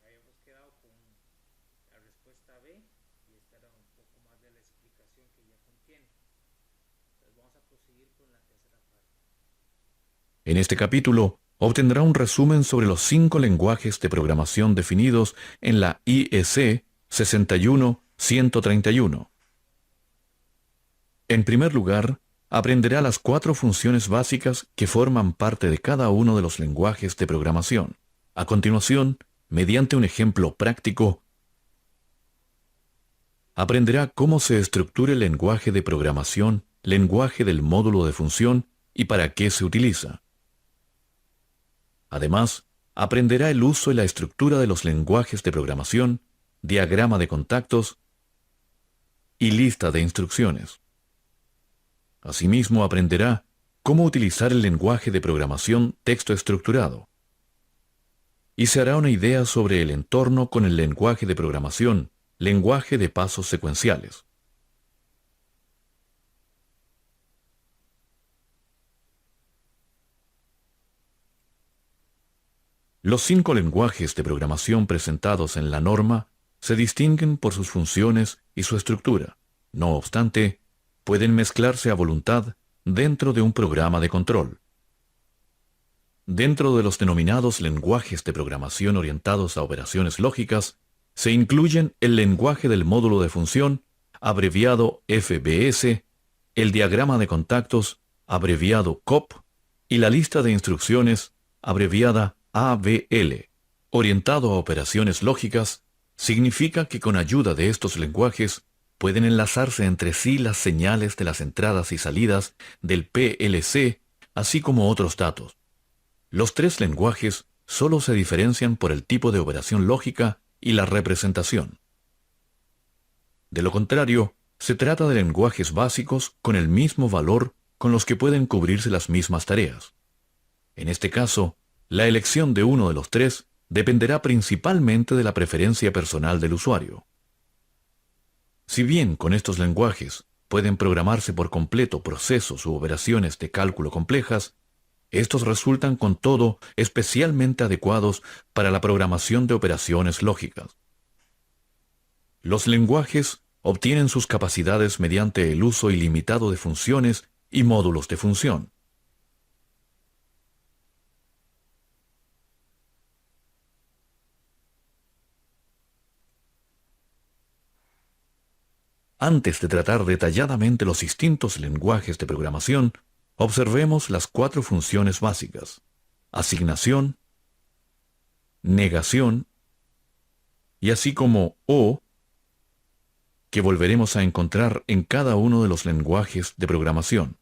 habíamos quedado con la respuesta B y esta era un poco más de la explicación que ya contiene. Entonces vamos a proseguir con la tercera parte. En este capítulo, obtendrá un resumen sobre los 5 lenguajes de programación definidos en la IEC 61131. En primer lugar, aprenderá las 4 funciones básicas que forman parte de cada uno de los lenguajes de programación. A continuación, mediante un ejemplo práctico, aprenderá cómo se estructura el lenguaje de programación, lenguaje del módulo de función y para qué se utiliza. Además, aprenderá el uso y la estructura de los lenguajes de programación, diagrama de contactos y lista de instrucciones. Asimismo, aprenderá cómo utilizar el lenguaje de programación texto estructurado. Y se hará una idea sobre el entorno con el lenguaje de programación, lenguaje de pasos secuenciales. Los 5 lenguajes de programación presentados en la norma se distinguen por sus funciones y su estructura. No obstante, pueden mezclarse a voluntad dentro de un programa de control. Dentro de los denominados lenguajes de programación orientados a operaciones lógicas, se incluyen el lenguaje del módulo de función, abreviado FBS, el diagrama de contactos, abreviado COP, y la lista de instrucciones, abreviada ABL. Orientado a operaciones lógicas, significa que con ayuda de estos lenguajes pueden enlazarse entre sí las señales de las entradas y salidas del PLC, así como otros datos. Los 3 lenguajes solo se diferencian por el tipo de operación lógica y la representación. De lo contrario, se trata de lenguajes básicos con el mismo valor con los que pueden cubrirse las mismas tareas. En este caso, la elección de uno de los 3 dependerá principalmente de la preferencia personal del usuario. Si bien con estos lenguajes pueden programarse por completo procesos u operaciones de cálculo complejas, estos resultan con todo especialmente adecuados para la programación de operaciones lógicas. Los lenguajes obtienen sus capacidades mediante el uso ilimitado de funciones y módulos de función. Antes de tratar detalladamente los distintos lenguajes de programación, observemos las 4 funciones básicas: asignación, negación, y así como O, que volveremos a encontrar en cada uno de los lenguajes de programación.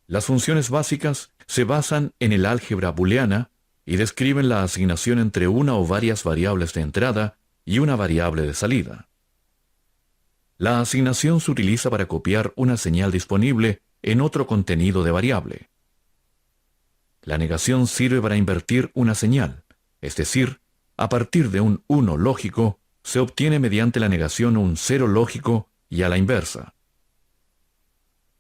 Las funciones básicas se basan en el álgebra booleana y describen la asignación entre una o varias variables de entrada y una variable de salida. La asignación se utiliza para copiar una señal disponible en otro contenido de variable. La negación sirve para invertir una señal, es decir, a partir de un 1 lógico, se obtiene mediante la negación un 0 lógico y a la inversa.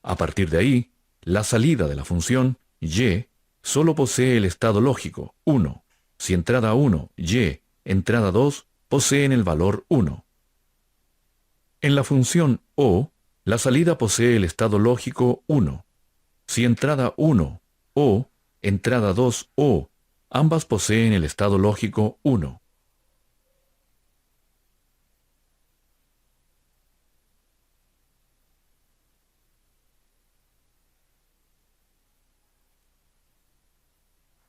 A partir de ahí, la salida de la función y solo posee el estado lógico 1. Si entrada 1, y, entrada 2, poseen el valor 1. En la función O, la salida posee el estado lógico 1. Si entrada 1, O, entrada 2, O, ambas poseen el estado lógico 1.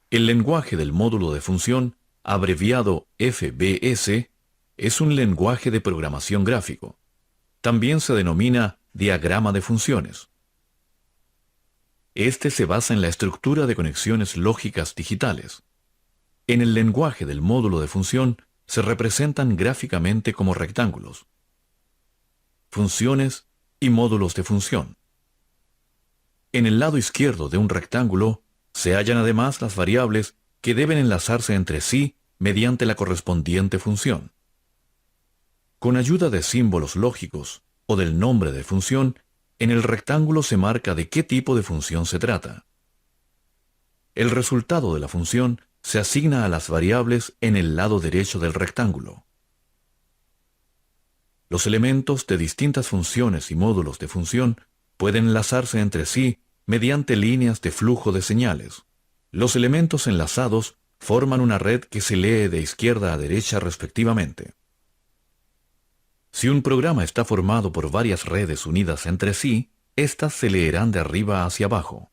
El lenguaje del módulo de función, abreviado FBS, es un lenguaje de programación gráfico. También se denomina diagrama de funciones. Este se basa en la estructura de conexiones lógicas digitales. En el lenguaje del módulo de función se representan gráficamente como rectángulos, funciones y módulos de función. En el lado izquierdo de un rectángulo se hallan además las variables que deben enlazarse entre sí mediante la correspondiente función. Con ayuda de símbolos lógicos o del nombre de función, en el rectángulo se marca de qué tipo de función se trata. El resultado de la función se asigna a las variables en el lado derecho del rectángulo. Los elementos de distintas funciones y módulos de función pueden enlazarse entre sí mediante líneas de flujo de señales. Los elementos enlazados forman una red que se lee de izquierda a derecha respectivamente. Si un programa está formado por varias redes unidas entre sí, éstas se leerán de arriba hacia abajo.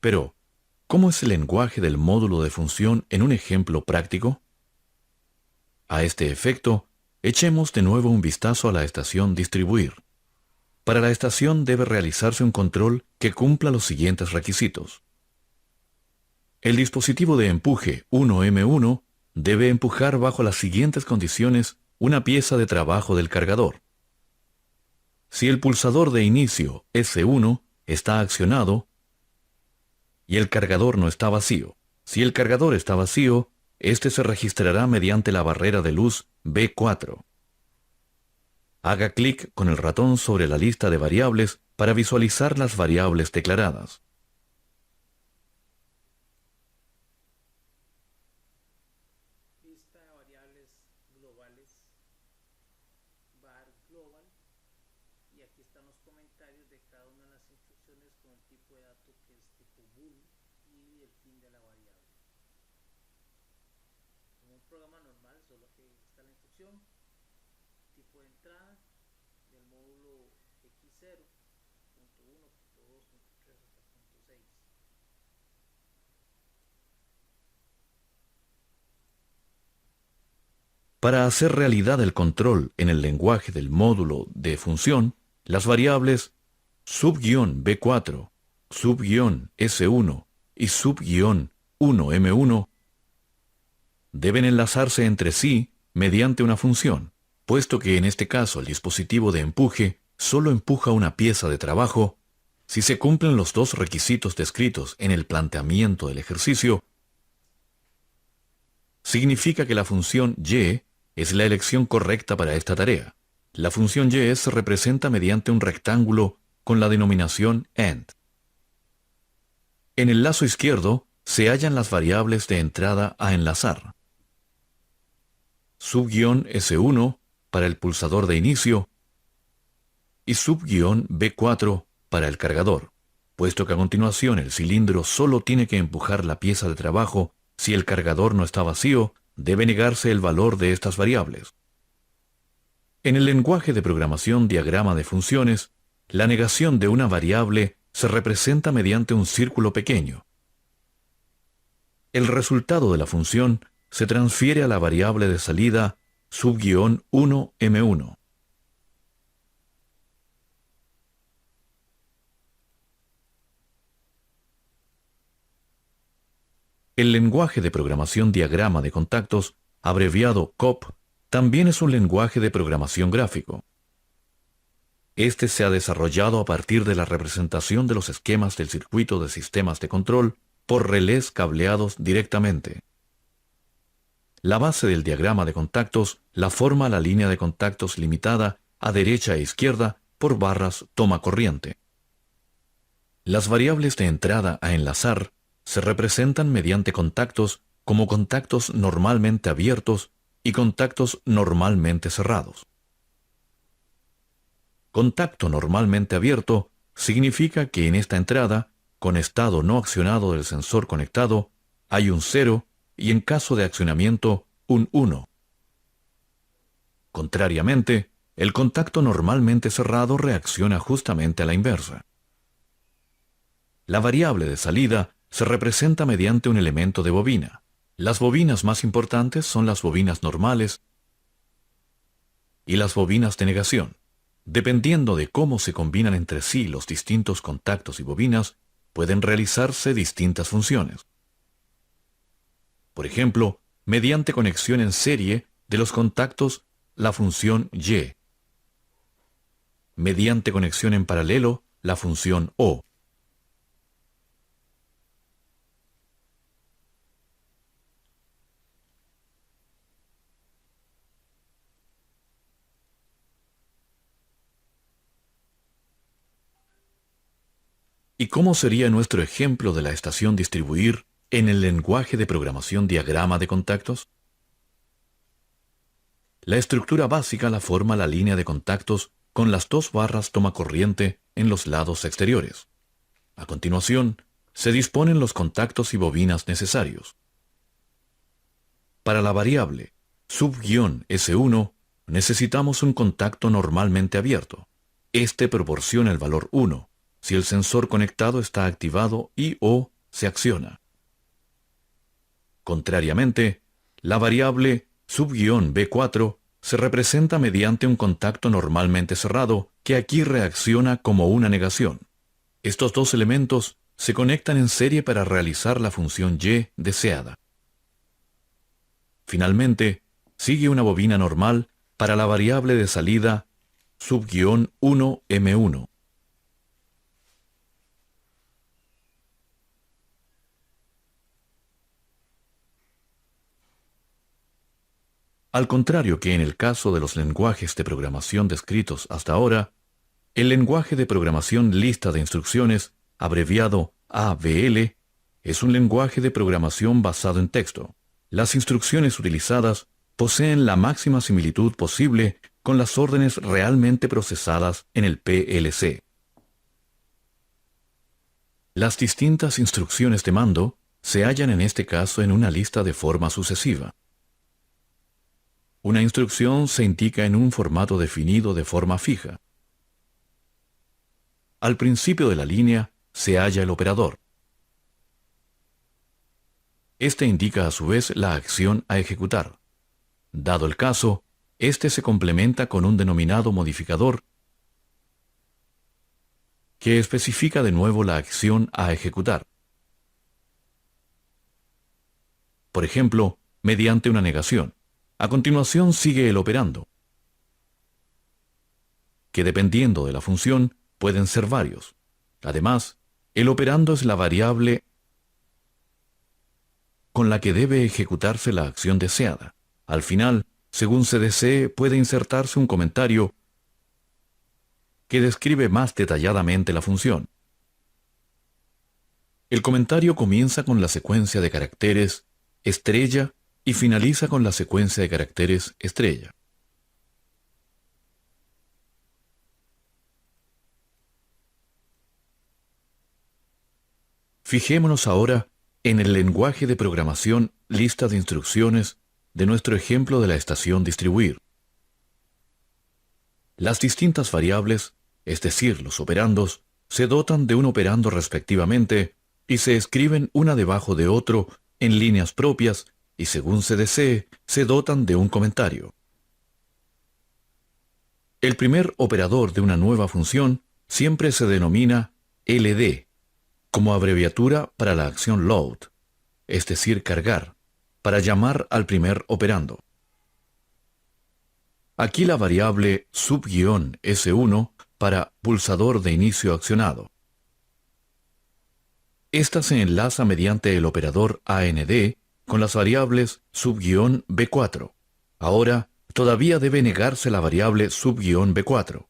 Pero, ¿cómo es el lenguaje del módulo de función en un ejemplo práctico? A este efecto, echemos de nuevo un vistazo a la estación Distribuir. Para la estación debe realizarse un control que cumpla los siguientes requisitos. El dispositivo de empuje 1M1 debe empujar bajo las siguientes condiciones una pieza de trabajo del cargador. Si el pulsador de inicio S1 está accionado y el cargador no está vacío. Si el cargador está vacío, este se registrará mediante la barrera de luz B4. Haga clic con el ratón sobre la lista de variables para visualizar las variables declaradas. Lista de variables globales, var global, y aquí están los comentarios de cada una de las instrucciones con el tipo de dato que es tipo bool y el fin de la variable. En un programa normal solo que está la instrucción, tipo de entrada del módulo x0, punto 1, punto 2, punto 3 hasta punto 6. Para hacer realidad el control en el lenguaje del módulo de función, las variables sub-B4, sub-S1 y sub-1M1 deben enlazarse entre sí mediante una función, puesto que en este caso el dispositivo de empuje solo empuja una pieza de trabajo. Si se cumplen los dos requisitos descritos en el planteamiento del ejercicio, significa que la función y es la elección correcta para esta tarea. La función y se representa mediante un rectángulo con la denominación end. En el lazo izquierdo se hallan las variables de entrada a enlazar. Sub-S1 para el pulsador de inicio y sub-B4 para el cargador, puesto que a continuación el cilindro solo tiene que empujar la pieza de trabajo. Si el cargador no está vacío, debe negarse el valor de estas variables. En el lenguaje de programación diagrama de funciones, la negación de una variable se representa mediante un círculo pequeño. El resultado de la función se transfiere a la variable de salida sub-1M1. El lenguaje de programación diagrama de contactos, abreviado COP, también es un lenguaje de programación gráfico. Este se ha desarrollado a partir de la representación de los esquemas del circuito de sistemas de control por relés cableados directamente. La base del diagrama de contactos la forma la línea de contactos limitada a derecha e izquierda por barras toma corriente. Las variables de entrada a enlazar se representan mediante contactos como contactos normalmente abiertos y contactos normalmente cerrados. Contacto normalmente abierto significa que en esta entrada, con estado no accionado del sensor conectado, hay un 0 y en caso de accionamiento, un 1. Contrariamente, el contacto normalmente cerrado reacciona justamente a la inversa. La variable de salida se representa mediante un elemento de bobina. Las bobinas más importantes son las bobinas normales y las bobinas de negación. Dependiendo de cómo se combinan entre sí los distintos contactos y bobinas, pueden realizarse distintas funciones. Por ejemplo, mediante conexión en serie de los contactos, la función Y. Mediante conexión en paralelo, la función O. ¿Y cómo sería nuestro ejemplo de la estación distribuir en el lenguaje de programación diagrama de contactos? La estructura básica la forma la línea de contactos con las dos barras tomacorriente en los lados exteriores. A continuación, se disponen los contactos y bobinas necesarios. Para la variable sub-S1 necesitamos un contacto normalmente abierto. Este proporciona el valor 1 si el sensor conectado está activado y/o se acciona. Contrariamente, la variable sub-B4 se representa mediante un contacto normalmente cerrado que aquí reacciona como una negación. Estos dos elementos se conectan en serie para realizar la función Y deseada. Finalmente, sigue una bobina normal para la variable de salida sub-1M1. Al contrario que en el caso de los lenguajes de programación descritos hasta ahora, el lenguaje de programación lista de instrucciones, abreviado AVL, es un lenguaje de programación basado en texto. Las instrucciones utilizadas poseen la máxima similitud posible con las órdenes realmente procesadas en el PLC. Las distintas instrucciones de mando se hallan en este caso en una lista de forma sucesiva. Una instrucción se indica en un formato definido de forma fija. Al principio de la línea se halla el operador. Este indica a su vez la acción a ejecutar. Dado el caso, este se complementa con un denominado modificador que especifica de nuevo la acción a ejecutar. Por ejemplo, mediante una negación. A continuación sigue el operando, que dependiendo de la función pueden ser varios. Además, el operando es la variable con la que debe ejecutarse la acción deseada. Al final, según se desee, puede insertarse un comentario que describe más detalladamente la función. El comentario comienza con la secuencia de caracteres estrella y finaliza con la secuencia de caracteres estrella. Fijémonos ahora en el lenguaje de programación lista de instrucciones de nuestro ejemplo de la estación distribuir. Las distintas variables, es decir, los operandos, se dotan de un operando respectivamente y se escriben una debajo de otro en líneas propias y según se desee, se dotan de un comentario. El primer operador de una nueva función siempre se denomina LD, como abreviatura para la acción load, es decir, cargar, para llamar al primer operando. Aquí la variable sub-S1 para pulsador de inicio accionado. Esta se enlaza mediante el operador AND con las variables sub-B4. Ahora, todavía debe negarse la variable sub-B4.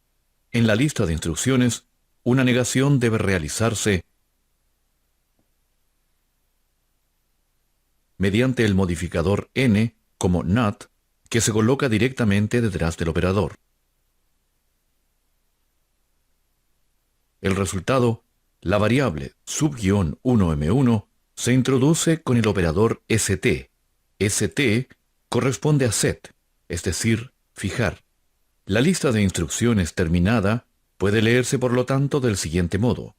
En la lista de instrucciones, una negación debe realizarse mediante el modificador n como not, que se coloca directamente detrás del operador. El resultado, la variable sub-1M1, se introduce con el operador st. St corresponde a set, es decir, fijar. La lista de instrucciones terminada puede leerse por lo tanto del siguiente modo.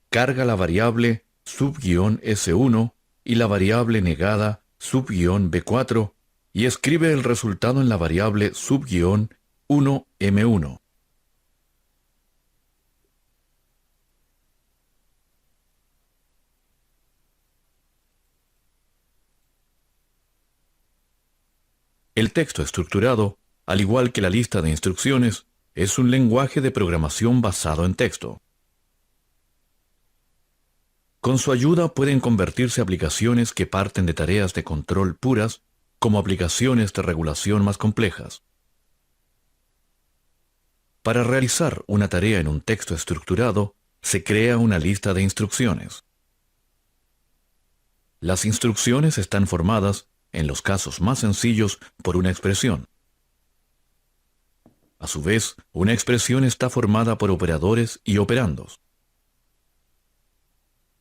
Carga la variable sub-S1 y la variable negada sub-B4 y escribe el resultado en la variable sub-1M1. El texto estructurado, al igual que la lista de instrucciones, es un lenguaje de programación basado en texto. Con su ayuda pueden convertirse aplicaciones que parten de tareas de control puras como aplicaciones de regulación más complejas. Para realizar una tarea en un texto estructurado, se crea una lista de instrucciones. Las instrucciones están formadas, en los casos más sencillos, por una expresión. A su vez, una expresión está formada por operadores y operandos.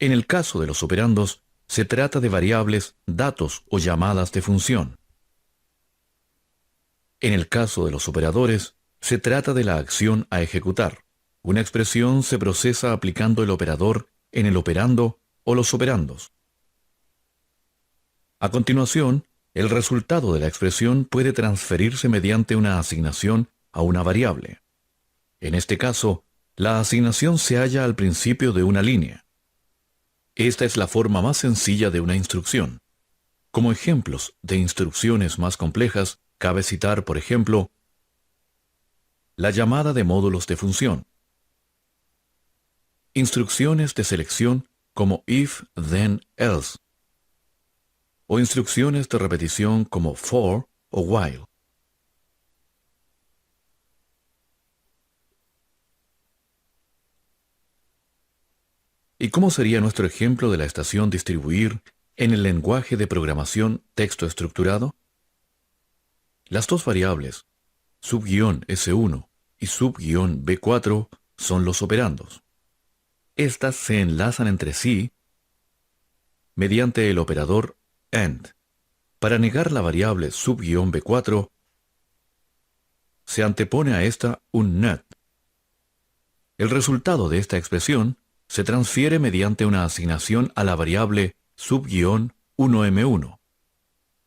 En el caso de los operandos, se trata de variables, datos o llamadas de función. En el caso de los operadores, se trata de la acción a ejecutar. Una expresión se procesa aplicando el operador en el operando o los operandos. A continuación, el resultado de la expresión puede transferirse mediante una asignación a una variable. En este caso, la asignación se halla al principio de una línea. Esta es la forma más sencilla de una instrucción. Como ejemplos de instrucciones más complejas, cabe citar, por ejemplo, la llamada de módulos de función, instrucciones de selección como if, then, else, o instrucciones de repetición como for o while. ¿Y cómo sería nuestro ejemplo de la estación distribuir en el lenguaje de programación texto estructurado? Las dos variables, sub-S1 y sub-B4, son los operandos. Estas se enlazan entre sí mediante el operador AND. Para negar la variable sub-B4, se antepone a esta un NOT. El resultado de esta expresión se transfiere mediante una asignación a la variable sub-1M1.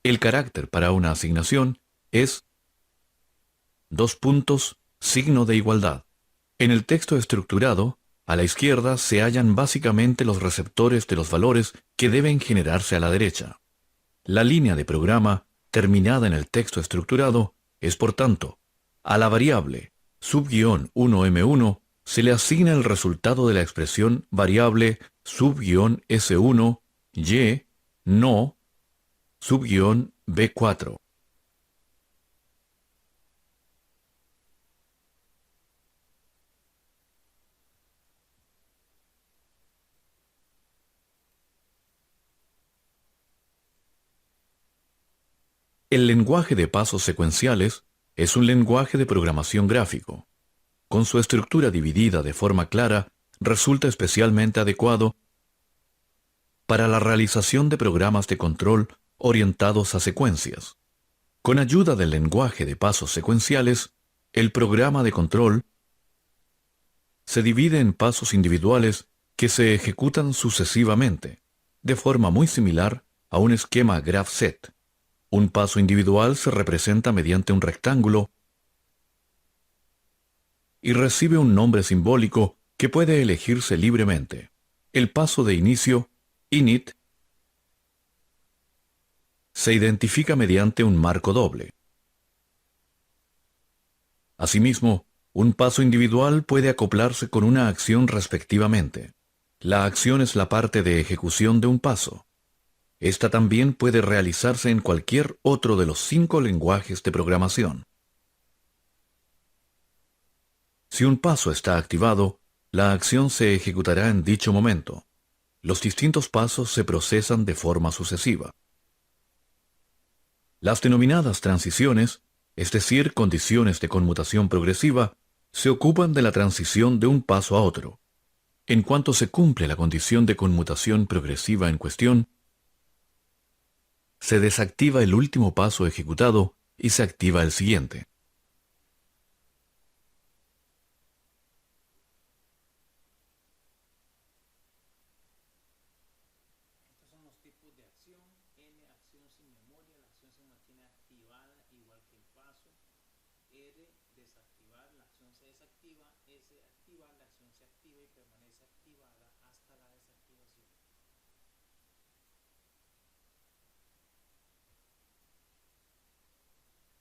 El carácter para una asignación es signo de igualdad. En el texto estructurado, a la izquierda se hallan básicamente los receptores de los valores que deben generarse a la derecha. La línea de programa terminada en el texto estructurado es, por tanto, a la variable sub-1M1 se le asigna el resultado de la expresión variable sub-S1 y no sub-B4. El lenguaje de pasos secuenciales es un lenguaje de programación gráfico. Con su estructura dividida de forma clara, resulta especialmente adecuado para la realización de programas de control orientados a secuencias. Con ayuda del lenguaje de pasos secuenciales, el programa de control se divide en pasos individuales que se ejecutan sucesivamente, de forma muy similar a un esquema graph set. Un paso individual se representa mediante un rectángulo y recibe un nombre simbólico que puede elegirse libremente. El paso de inicio, init, se identifica mediante un marco doble. Asimismo, un paso individual puede acoplarse con una acción respectivamente. La acción es la parte de ejecución de un paso. Esta también puede realizarse en cualquier otro de los 5 lenguajes de programación. Si un paso está activado, la acción se ejecutará en dicho momento. Los distintos pasos se procesan de forma sucesiva. Las denominadas transiciones, es decir, condiciones de conmutación progresiva, se ocupan de la transición de un paso a otro. En cuanto se cumple la condición de conmutación progresiva en cuestión, se desactiva el último paso ejecutado y se activa el siguiente. Estos son los tipos de acción. N, acción sin memoria, la acción se mantiene activada igual que el paso. R, desactivar, la acción se desactiva. S, activar, la acción se activa y permanece activada hasta la desactivación.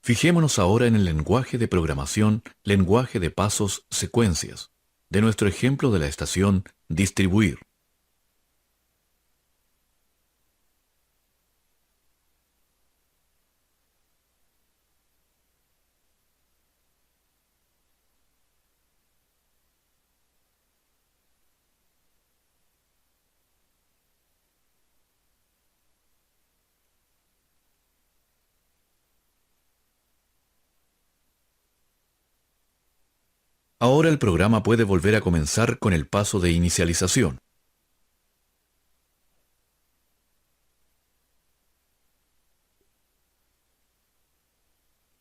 Fijémonos ahora en el lenguaje de programación, lenguaje de pasos, secuencias, de nuestro ejemplo de la estación distribuir. Ahora el programa puede volver a comenzar con el paso de inicialización.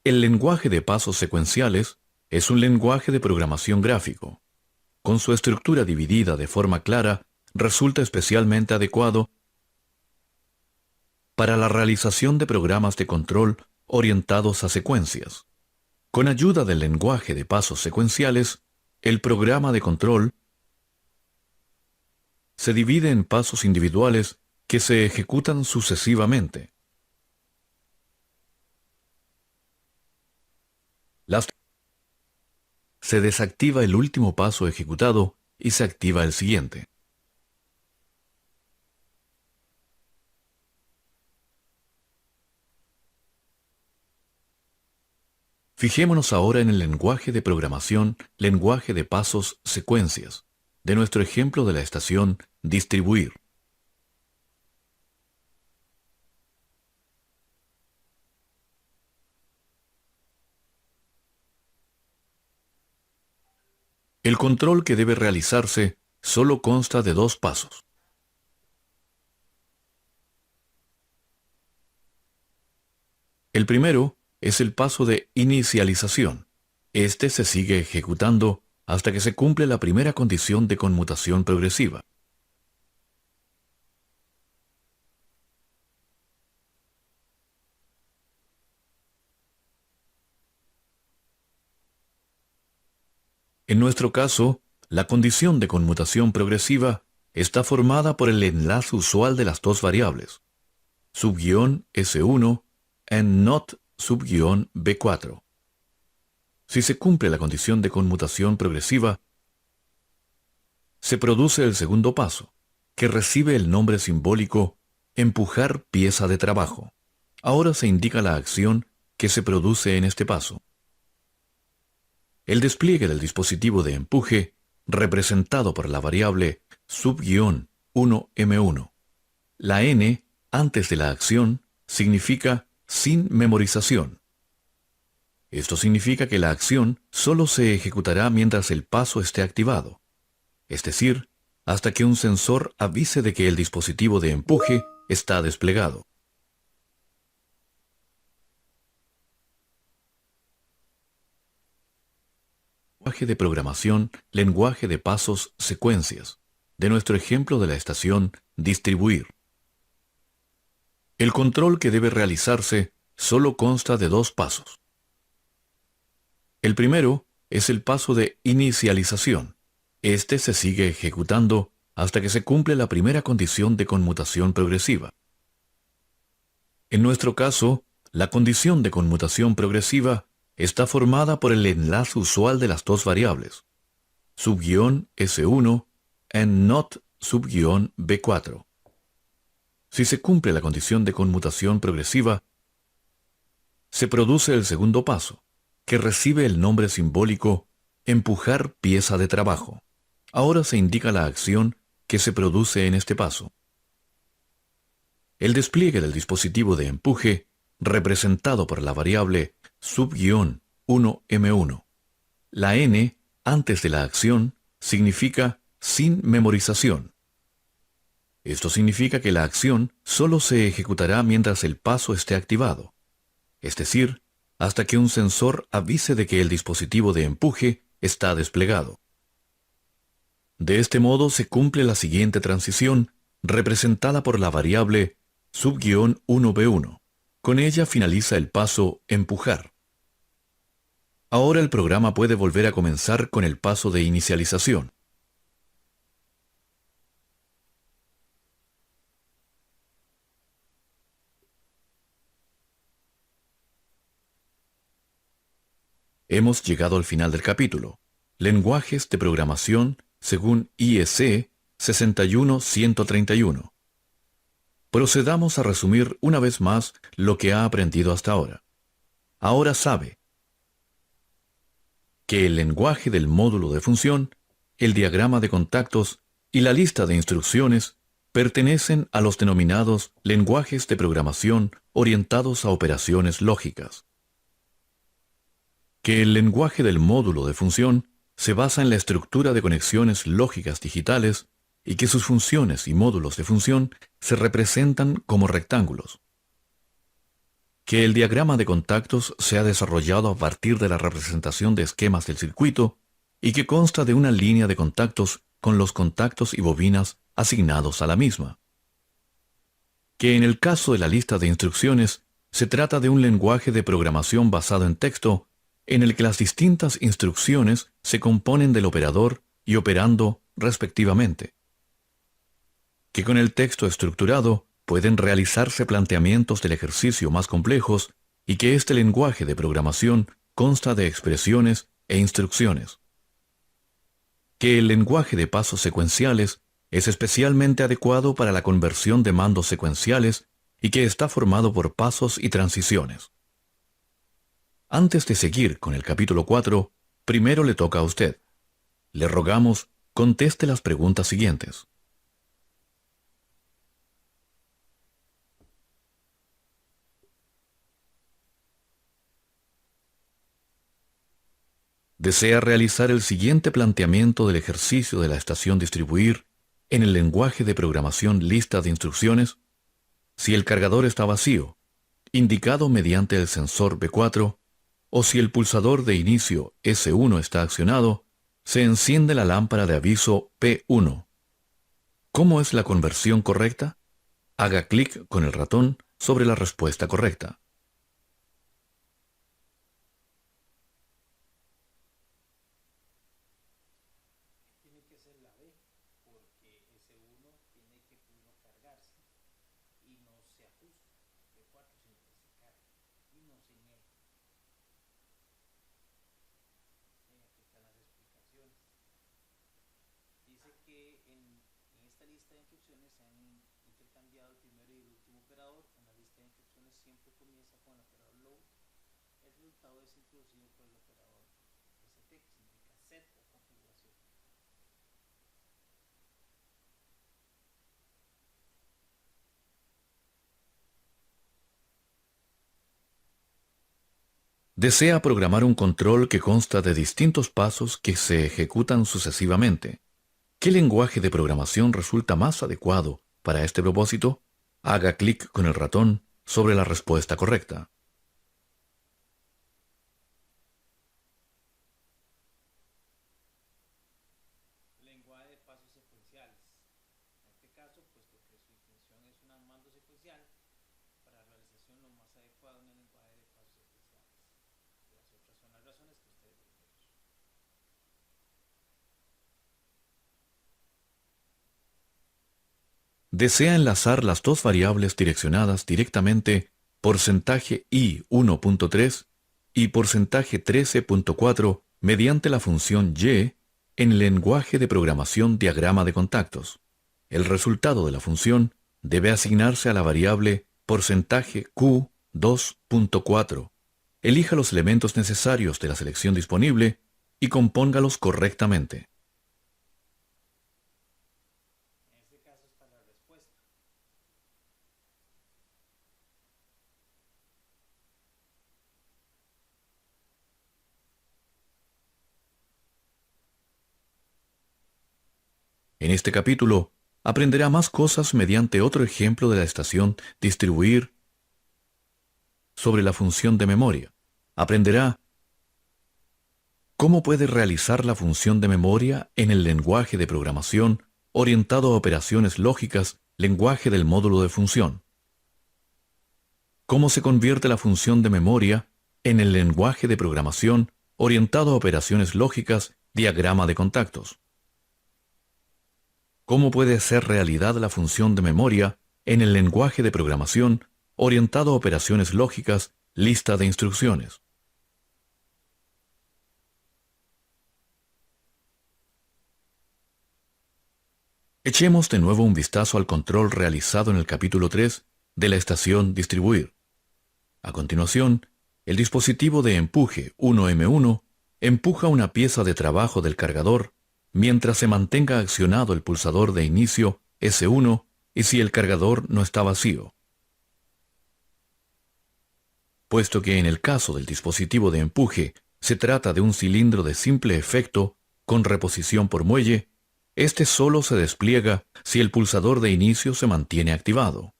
El lenguaje de pasos secuenciales es un lenguaje de programación gráfico. Con su estructura dividida de forma clara, resulta especialmente adecuado para la realización de programas de control orientados a secuencias. Con ayuda del lenguaje de pasos secuenciales, el programa de control se divide en pasos individuales que se ejecutan sucesivamente. Se desactiva el último paso ejecutado y se activa el siguiente. Fijémonos ahora en el lenguaje de programación, lenguaje de pasos secuencias, de nuestro ejemplo de la estación distribuir. El control que debe realizarse solo consta de dos pasos. El primero es el paso de inicialización. Este se sigue ejecutando hasta que se cumple la primera condición de conmutación progresiva. En nuestro caso, la condición de conmutación progresiva está formada por el enlace usual de las dos variables, subguión S1 en not subguión B4. Si se cumple la condición de conmutación progresiva, se produce el segundo paso, que recibe el nombre simbólico empujar pieza de trabajo. Ahora se indica la acción que se produce en este paso. El despliegue del dispositivo de empuje, representado por la variable sub-1m1. La n, antes de la acción, significa sin memorización. Esto significa que la acción solo se ejecutará mientras el paso esté activado, es decir, hasta que un sensor avise de que el dispositivo de empuje está desplegado. Lenguaje de programación, lenguaje de pasos secuencias, de nuestro ejemplo de la estación distribuir. El control que debe realizarse solo consta de dos pasos. El primero es el paso de inicialización. Este se sigue ejecutando hasta que se cumple la primera condición de conmutación progresiva. En nuestro caso, la condición de conmutación progresiva está formada por el enlace usual de las dos variables, subguión S1 en not subguión B4. Si se cumple la condición de conmutación progresiva, se produce el segundo paso, que recibe el nombre simbólico empujar pieza de trabajo. Ahora se indica la acción que se produce en este paso. El despliegue del dispositivo de empuje, representado por la variable sub-1m1. La n, antes de la acción, significa sin memorización. Esto significa que la acción solo se ejecutará mientras el paso esté activado, es decir, hasta que un sensor avise de que el dispositivo de empuje está desplegado. De este modo se cumple la siguiente transición, representada por la variable sub-1b1. Con ella finaliza el paso empujar. Ahora el programa puede volver a comenzar con el paso de inicialización. Hemos llegado al final del capítulo. Lenguajes de programación según IEC 61131. Procedamos a resumir una vez más lo que ha aprendido hasta ahora. Ahora sabe que el lenguaje del módulo de función, el diagrama de contactos y la lista de instrucciones pertenecen a los denominados lenguajes de programación orientados a operaciones lógicas. Que el lenguaje del módulo de función se basa en la estructura de conexiones lógicas digitales y que sus funciones y módulos de función se representan como rectángulos. Que el diagrama de contactos se ha desarrollado a partir de la representación de esquemas del circuito y que consta de una línea de contactos con los contactos y bobinas asignados a la misma. Que en el caso de la lista de instrucciones se trata de un lenguaje de programación basado en texto en el que las distintas instrucciones se componen del operador y operando respectivamente. Que con el texto estructurado pueden realizarse planteamientos del ejercicio más complejos y que este lenguaje de programación consta de expresiones e instrucciones. Que el lenguaje de pasos secuenciales es especialmente adecuado para la conversión de mandos secuenciales y que está formado por pasos y transiciones. Antes de seguir con el capítulo 4, primero le toca a usted. Le rogamos, conteste las preguntas siguientes. ¿Desea realizar el siguiente planteamiento del ejercicio de la estación distribuir en el lenguaje de programación lista de instrucciones? Si el cargador está vacío, indicado mediante el sensor B4, o si el pulsador de inicio S1 está accionado, se enciende la lámpara de aviso P1. ¿Cómo es la conversión correcta? Haga clic con el ratón sobre la respuesta correcta. Tiene que ser la B, porque S1 tiene que primero cargarse y no se ajusta. B4 sino que se carga y no se niega. Aquí están las explicaciones. Dice que en esta lista de instrucciones se han intercambiado el primero y el último operador. Una lista de instrucciones siempre comienza con el operador load. El resultado es introducido por el operador ST, que significa set o configuración. Desea programar un control que consta de distintos pasos que se ejecutan sucesivamente. ¿Qué lenguaje de programación resulta más adecuado para este propósito? Haga clic con el ratón sobre la respuesta correcta. Lenguaje de pasos secuenciales. En este caso, puesto que su intención es un mando secuencial, para la realización lo más adecuado en el lenguaje de pasos secuenciales. Las otras son las razones que ustedes deben ver. Desea enlazar las dos variables direccionadas directamente porcentaje i1.3 y porcentaje 13.4 mediante la función y en el lenguaje de programación diagrama de contactos. El resultado de la función debe asignarse a la variable porcentaje q2.4. Elija los elementos necesarios de la selección disponible y compóngalos correctamente. En este caso está la respuesta. En este capítulo, aprenderá más cosas mediante otro ejemplo de la estación distribuir sobre la función de memoria. Aprenderá cómo puede realizar la función de memoria en el lenguaje de programación orientado a operaciones lógicas, lenguaje del módulo de función. Cómo se convierte la función de memoria en el lenguaje de programación orientado a operaciones lógicas, diagrama de contactos. ¿Cómo puede ser realidad la función de memoria en el lenguaje de programación orientado a operaciones lógicas, lista de instrucciones? Echemos de nuevo un vistazo al control realizado en el capítulo 3 de la estación distribuir. A continuación, el dispositivo de empuje 1M1 empuja una pieza de trabajo del cargador mientras se mantenga accionado el pulsador de inicio S1 y si el cargador no está vacío. Puesto que en el caso del dispositivo de empuje se trata de un cilindro de simple efecto con reposición por muelle, este solo se despliega si el pulsador de inicio se mantiene activado.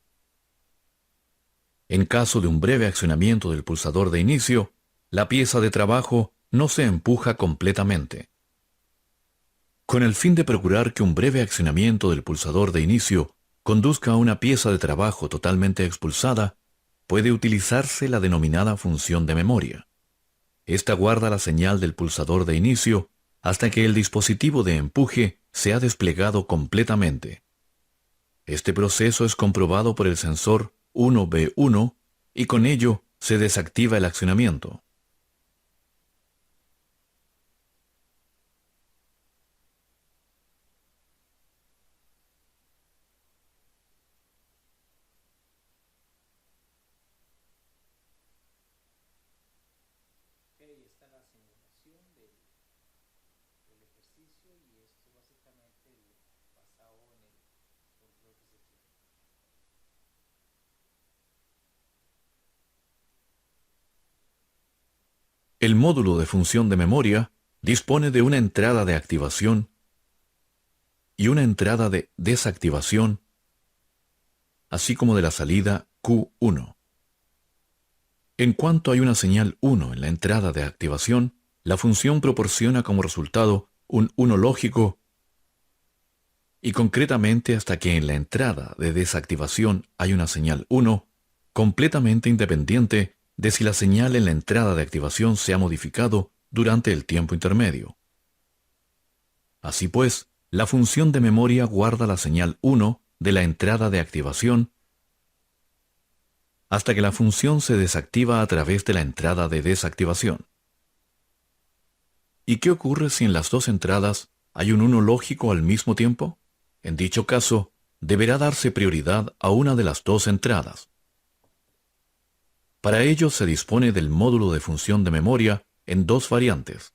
En caso de un breve accionamiento del pulsador de inicio, la pieza de trabajo no se empuja completamente. Con el fin de procurar que un breve accionamiento del pulsador de inicio conduzca a una pieza de trabajo totalmente expulsada, puede utilizarse la denominada función de memoria. Esta guarda la señal del pulsador de inicio hasta que el dispositivo de empuje se ha desplegado completamente. Este proceso es comprobado por el sensor 1B1 y con ello se desactiva el accionamiento. Ok, está la simulación del ejercicio y esto es básicamente basado en el control que se tiene. El módulo de función de memoria dispone de una entrada de activación y una entrada de desactivación, así como de la salida Q1. En cuanto hay una señal 1 en la entrada de activación, la función proporciona como resultado un 1 lógico y concretamente hasta que en la entrada de desactivación hay una señal 1, completamente independiente de si la señal en la entrada de activación se ha modificado durante el tiempo intermedio. Así pues, la función de memoria guarda la señal 1 de la entrada de activación hasta que la función se desactiva a través de la entrada de desactivación. ¿Y qué ocurre si en las dos entradas hay un 1 lógico al mismo tiempo? En dicho caso, deberá darse prioridad a una de las dos entradas. Para ello se dispone del módulo de función de memoria en dos variantes.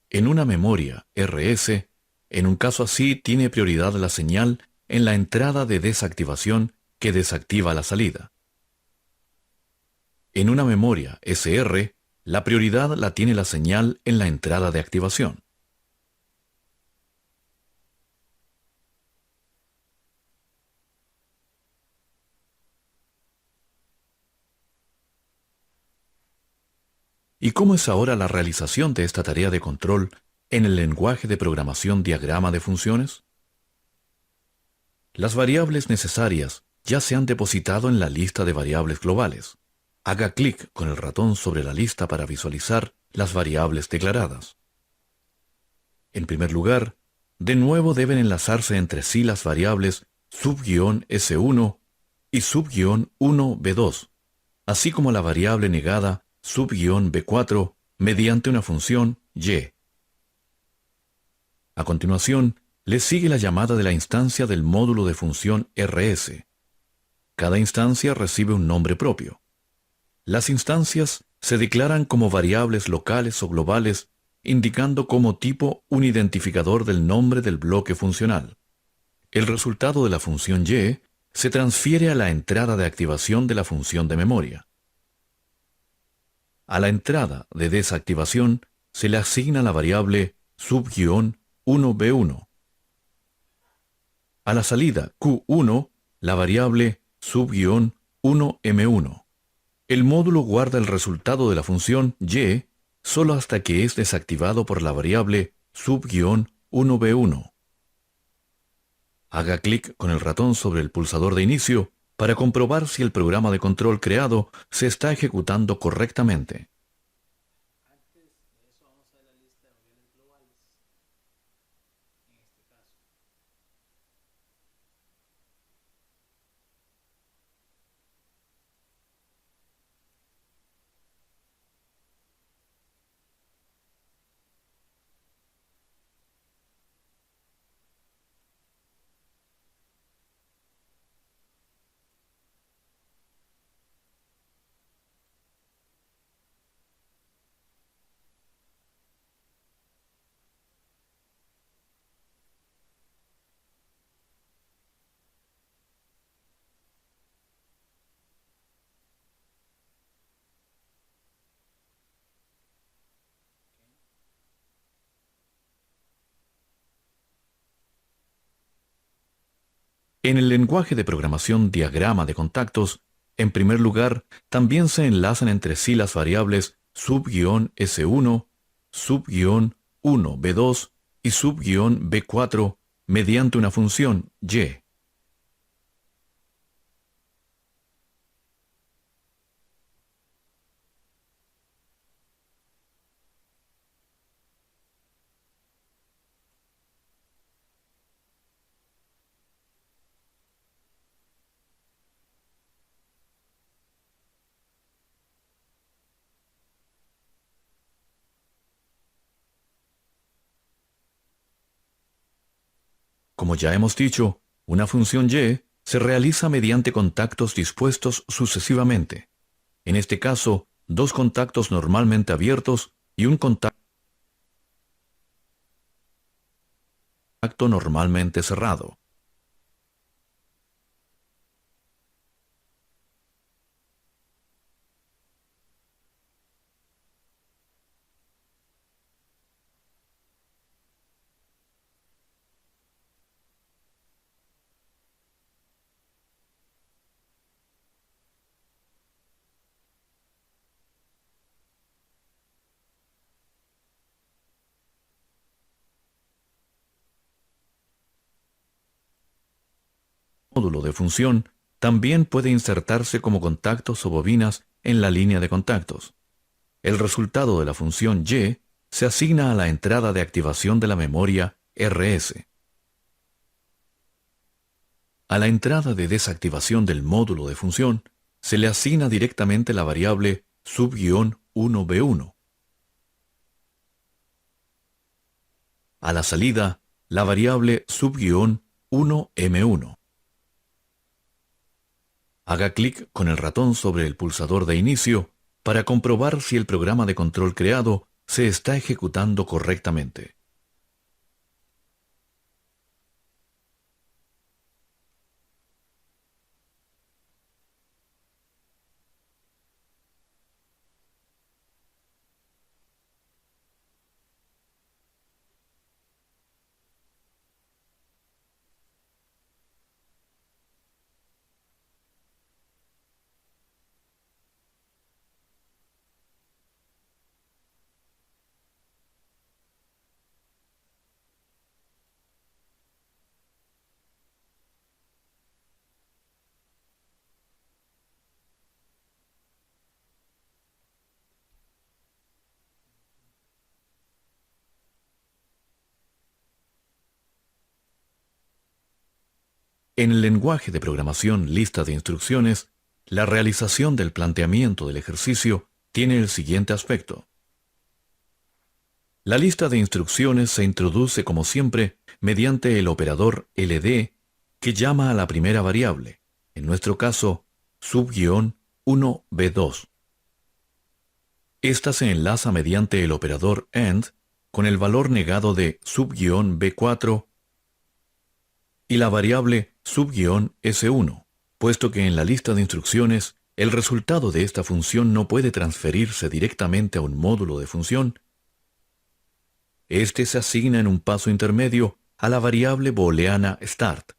En una memoria RS, en un caso así tiene prioridad la señal en la entrada de desactivación que desactiva la salida. En una memoria SR, la prioridad la tiene la señal en la entrada de activación. ¿Y cómo es ahora la realización de esta tarea de control en el lenguaje de programación diagrama de funciones? Las variables necesarias ya se han depositado en la lista de variables globales. Haga clic con el ratón sobre la lista para visualizar las variables declaradas. En primer lugar, de nuevo deben enlazarse entre sí las variables sub-S1 y sub-1B2, así como la variable negada sub-B4 mediante una función y. A continuación, le sigue la llamada de la instancia del módulo de función RS. Cada instancia recibe un nombre propio. Las instancias se declaran como variables locales o globales, indicando como tipo un identificador del nombre del bloque funcional. El resultado de la función y se transfiere a la entrada de activación de la función de memoria. A la entrada de desactivación se le asigna la variable sub-1B1. A la salida Q1, la variable sub-1M1. El módulo guarda el resultado de la función y solo hasta que es desactivado por la variable sub-1B1. Haga clic con el ratón sobre el pulsador de inicio para comprobar si el programa de control creado se está ejecutando correctamente. Antes de eso vamos a ver la lista de variables globales, en este caso. En el lenguaje de programación diagrama de contactos, en primer lugar, también se enlazan entre sí las variables sub-S1, sub-1b2 y sub-b4 mediante una función y. Como ya hemos dicho, una función y se realiza mediante contactos dispuestos sucesivamente. En este caso, dos contactos normalmente abiertos y un contacto normalmente cerrado. Módulo de función también puede insertarse como contactos o bobinas en la línea de contactos. El resultado de la función y se asigna a la entrada de activación de la memoria RS. A la entrada de desactivación del módulo de función se le asigna directamente la variable sub-1b1. A la salida, la variable sub-1m1. Haga clic con el ratón sobre el pulsador de inicio para comprobar si el programa de control creado se está ejecutando correctamente. En el lenguaje de programación lista de instrucciones, la realización del planteamiento del ejercicio tiene el siguiente aspecto. La lista de instrucciones se introduce como siempre mediante el operador LD que llama a la primera variable, en nuestro caso, sub-1b2. Esta se enlaza mediante el operador AND con el valor negado de sub-b4 y la variable sub-s1, puesto que en la lista de instrucciones el resultado de esta función no puede transferirse directamente a un módulo de función. Este se asigna en un paso intermedio a la variable booleana start.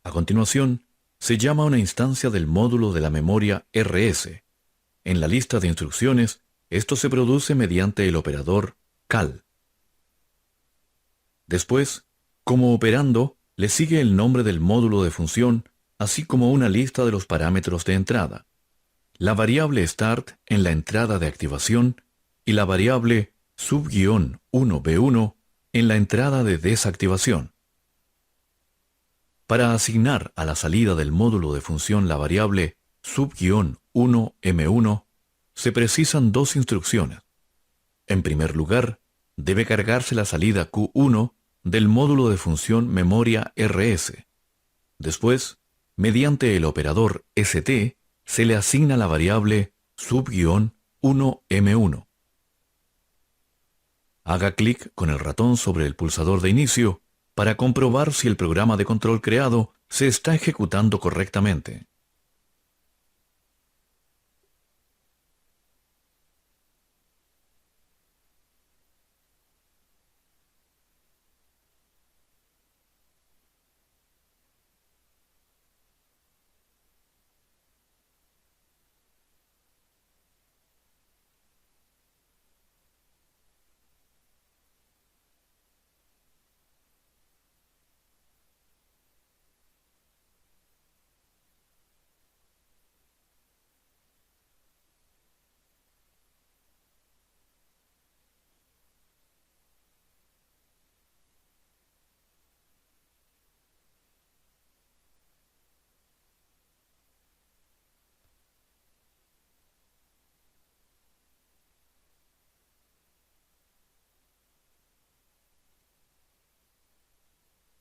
A continuación, se llama una instancia del módulo de la memoria RS. En la lista de instrucciones, esto se produce mediante el operador cal. Después, como operando, le sigue el nombre del módulo de función, así como una lista de los parámetros de entrada, la variable start en la entrada de activación y la variable sub-1b1 en la entrada de desactivación. Para asignar a la salida del módulo de función la variable sub-1m1, se precisan dos instrucciones. En primer lugar, debe cargarse la salida Q1 del módulo de función memoria RS. Después, mediante el operador ST, se le asigna la variable sub-1m1. Haga clic con el ratón sobre el pulsador de inicio para comprobar si el programa de control creado se está ejecutando correctamente.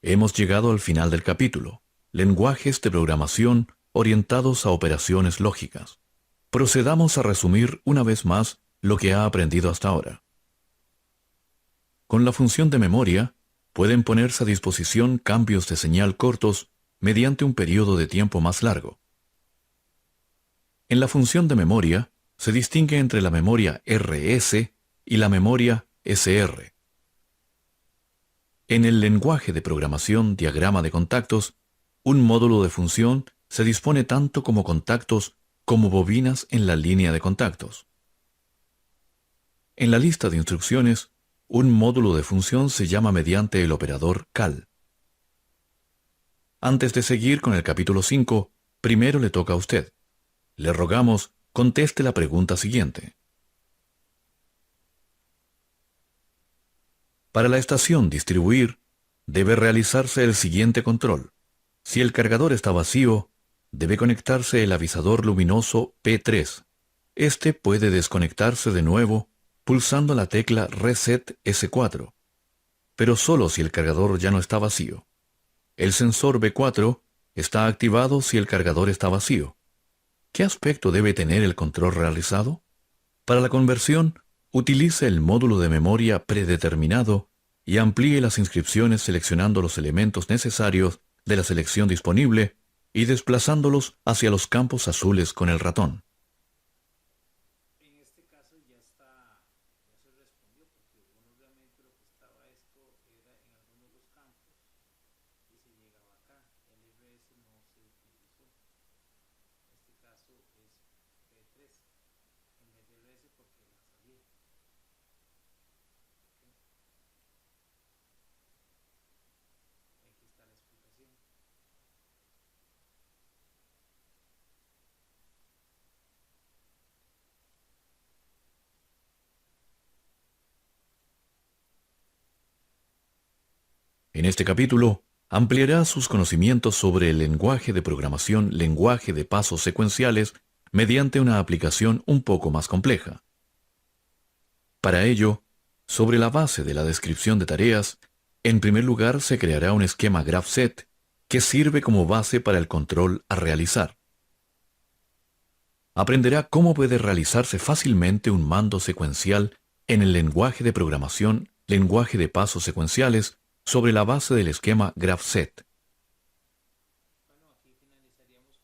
Hemos llegado al final del capítulo. Lenguajes de programación orientados a operaciones lógicas. Procedamos a resumir una vez más lo que ha aprendido hasta ahora. Con la función de memoria, pueden ponerse a disposición cambios de señal cortos mediante un periodo de tiempo más largo. En la función de memoria, se distingue entre la memoria RS y la memoria SR. En el lenguaje de programación diagrama de contactos, un módulo de función se dispone tanto como contactos como bobinas en la línea de contactos. En la lista de instrucciones, un módulo de función se llama mediante el operador cal. Antes de seguir con el capítulo 5, primero le toca a usted. Le rogamos, conteste la pregunta siguiente. Para la estación distribuir, debe realizarse el siguiente control. Si el cargador está vacío, debe conectarse el avisador luminoso P3. Este puede desconectarse de nuevo pulsando la tecla Reset S4, pero solo si el cargador ya no está vacío. El sensor B4 está activado si el cargador está vacío. ¿Qué aspecto debe tener el control realizado? Para la conversión, utilice el módulo de memoria predeterminado y amplíe las inscripciones seleccionando los elementos necesarios de la selección disponible y desplazándolos hacia los campos azules con el ratón. En este caso ya se respondió, porque uno realmente lo que estaba esto era en algunos de los campos y se llegaba acá. El RS no se utilizó. En este caso es P3 en vez de RS porque la salida. Aquí está la explicación. En este capítulo, ampliará sus conocimientos sobre el lenguaje de programación, lenguaje de pasos secuenciales, mediante una aplicación un poco más compleja. Para ello, sobre la base de la descripción de tareas, en primer lugar se creará un esquema GraphSet que sirve como base para el control a realizar. Aprenderá cómo puede realizarse fácilmente un mando secuencial en el lenguaje de programación, lenguaje de pasos secuenciales, sobre la base del esquema GraphSet. Bueno, aquí finalizaríamos